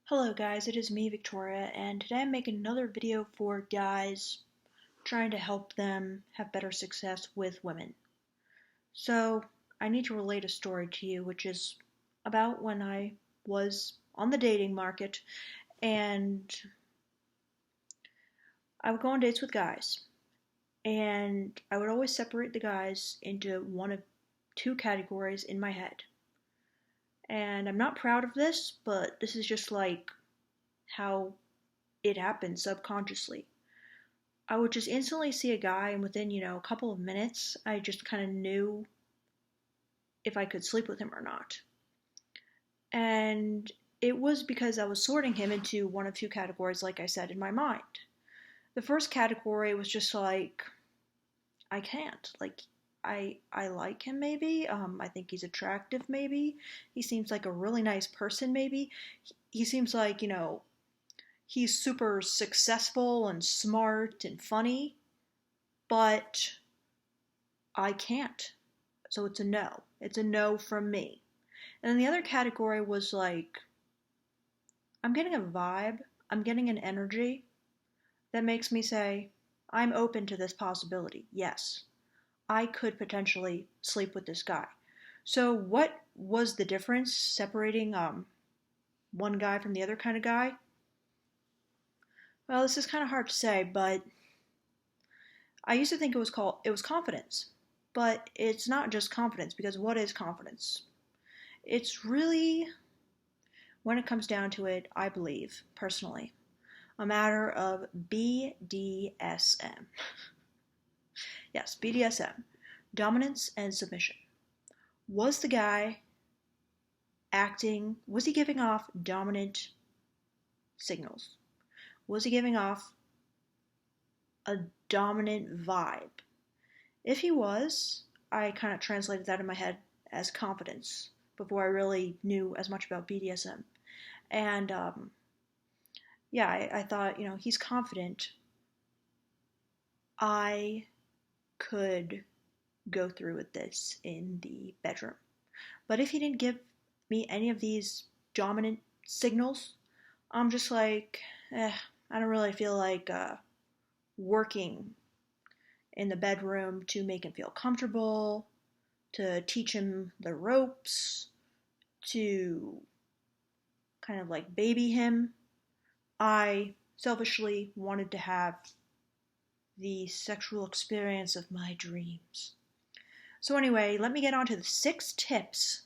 Hello guys, it is me, Victoria, and today I'm making another video for guys trying to help them have better success with women. So, I need to relate a story to you, which is about when I was on the dating market and I would go on dates with guys. And I would always separate the guys into one of two categories in my head. And I'm not proud of this, but this is just like how it happens subconsciously. I would just instantly see a guy, and within, a couple of minutes, I just kind of knew if I could sleep with him or not. And it was because I was sorting him into one of two categories, like I said, in my mind. The first category was just like, I can't. Like, I like him, maybe. I think he's attractive, maybe. He seems like a really nice person, maybe. He seems like, he's super successful and smart and funny, but I can't. So it's a no. It's a no from me. And then the other category was like, I'm getting a vibe, I'm getting an energy that makes me say, I'm open to this possibility. Yes, I could potentially sleep with this guy. So what was the difference separating one guy from the other kind of guy? Well, this is kind of hard to say, but I used to think it was confidence. But it's not just confidence, because what is confidence? It's really, when it comes down to it, I believe, personally, a matter of BDSM. Yes, BDSM. Dominance and submission. Was the guy was he giving off dominant signals? Was he giving off a dominant vibe? If he was, I kind of translated that in my head as confidence before I really knew as much about BDSM. And yeah, I thought, he's confident. I could go through with this in the bedroom. But if he didn't give me any of these dominant signals, I'm just like, I don't really feel like working in the bedroom to make him feel comfortable, to teach him the ropes, to kind of like baby him. I selfishly wanted to have the sexual experience of my dreams. So anyway, let me get on to the 6 tips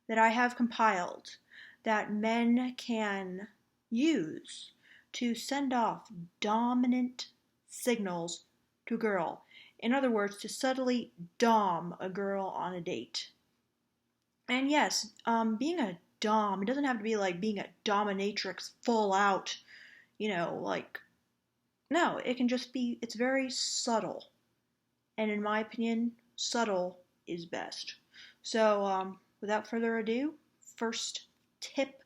that I have compiled that men can use to send off dominant signals to a girl. In other words, to subtly dom a girl on a date. And yes, being a dom, it doesn't have to be like being a dominatrix full out, like, no, it can just be, it's very subtle. And in my opinion, subtle is best. So, without further ado, first tip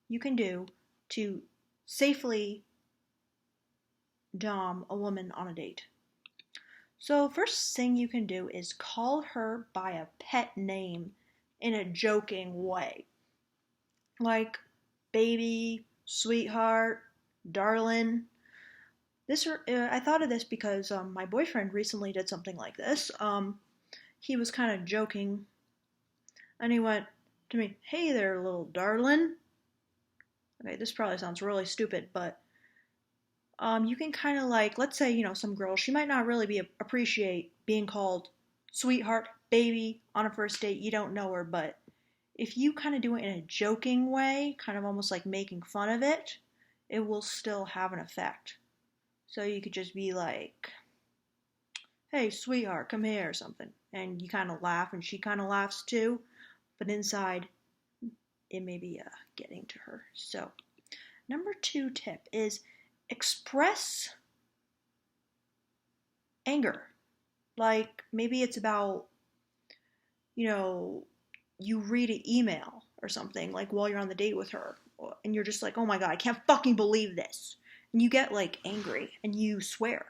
you can do to safely dom a woman on a date. So, first thing you can do is call her by a pet name in a joking way. Like baby, sweetheart, darling. I thought of this because my boyfriend recently did something like this. He was kind of joking, and he went to me, "Hey there, little darling." Okay, this probably sounds really stupid, but you can kind of like, let's say, some girl, she might not really appreciate being called sweetheart, baby on a first date. You don't know her, but if you kind of do it in a joking way, kind of almost like making fun of it, it will still have an effect. So you could just be like, "Hey, sweetheart, come here," or something. And you kind of laugh, and she kind of laughs too. But inside, it may be getting to her. So, number 2 tip is express anger. Like, maybe it's about, you read an email or something, like while you're on the date with her, and you're just like, oh my god, I can't fucking believe this. And you get like angry and you swear.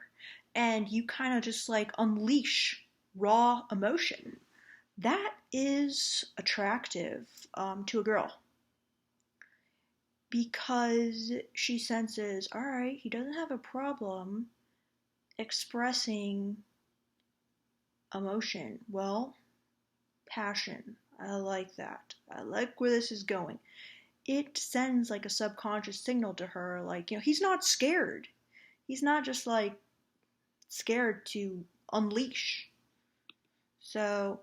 And you kind of just like unleash raw emotion. That is attractive to a girl. because she senses, all right, he doesn't have a problem expressing emotion. Well, passion. I like that. I like where this is going. It sends like a subconscious signal to her, like, he's not scared. He's not just like scared to unleash. So,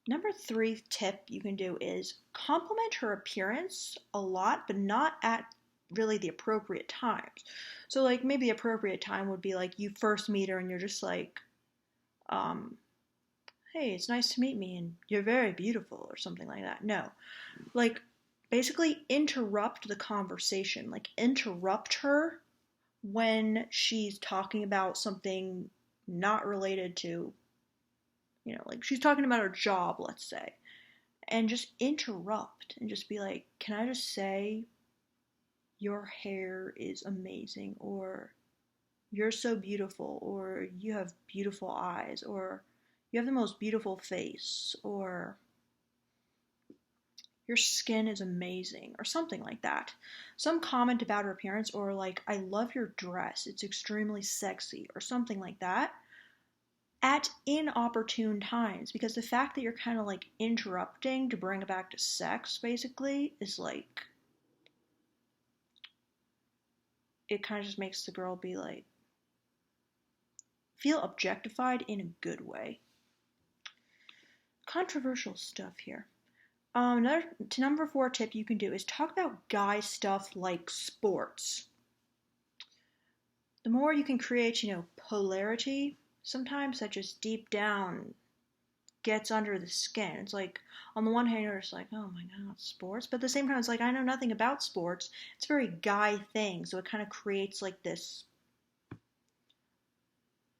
number 3 tip you can do is compliment her appearance a lot, but not at really the appropriate times. So, like, maybe the appropriate time would be like you first meet her and you're just like, um, hey, it's nice to meet me and you're very beautiful or something like that. No. Like, basically interrupt the conversation. Like, interrupt her when she's talking about something not related to, like she's talking about her job, let's say, and just interrupt and just be like, can I just say, your hair is amazing, or you're so beautiful, or you have beautiful eyes, or you have the most beautiful face, or your skin is amazing, or something like that. Some comment about her appearance, or like, I love your dress, it's extremely sexy, or something like that, at inopportune times, because the fact that you're kind of like interrupting to bring it back to sex basically is like, it kind of just makes the girl be like, feel objectified in a good way. Controversial stuff here. Number 4 tip you can do is talk about guy stuff like sports. The more you can create, polarity, sometimes that just deep down gets under the skin. It's like, on the one hand, you're just like, oh my god, sports. But at the same time, it's like, I know nothing about sports. It's a very guy thing. So it kind of creates like this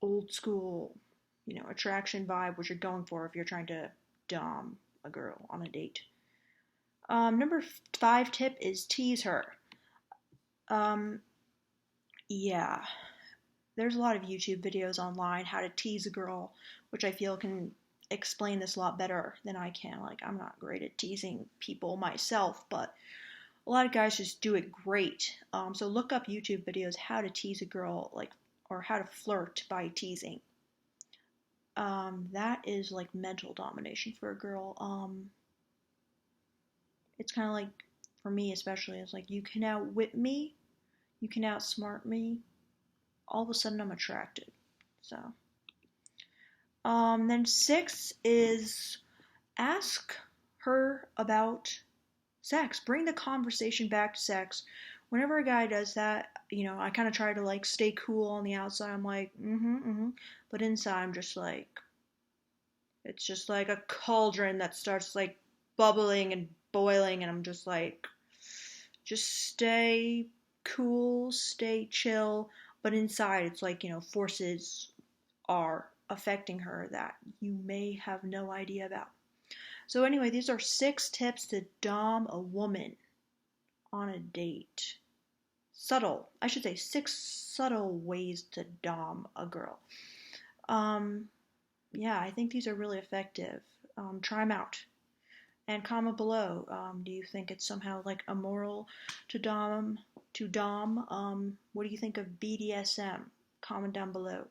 old school, attraction vibe, which you're going for if you're trying to dom a girl on a date. Number 5 tip is tease her. Yeah, there's a lot of YouTube videos online how to tease a girl, which I feel can explain this a lot better than I can. Like, I'm not great at teasing people myself, but a lot of guys just do it great. So look up YouTube videos how to tease a girl, like, or how to flirt by teasing. That is like mental domination for a girl. It's kind of like, for me especially, it's like, you can outwit me, you can outsmart me, all of a sudden I'm attracted. So, then 6 is ask her about sex. Bring the conversation back to sex. Whenever a guy does that, I kind of try to like stay cool on the outside. I'm like, but inside I'm just like, it's just like a cauldron that starts like bubbling and boiling, and I'm just like, just stay cool, stay chill. But inside, it's like, forces are affecting her that you may have no idea about. So, anyway, these are 6 tips to dom a woman on a date. I should say 6 subtle ways to dom a girl. Yeah, I think these are really effective. Try them out. And comment below. Do you think it's somehow like immoral to dom? What do you think of BDSM? Comment down below.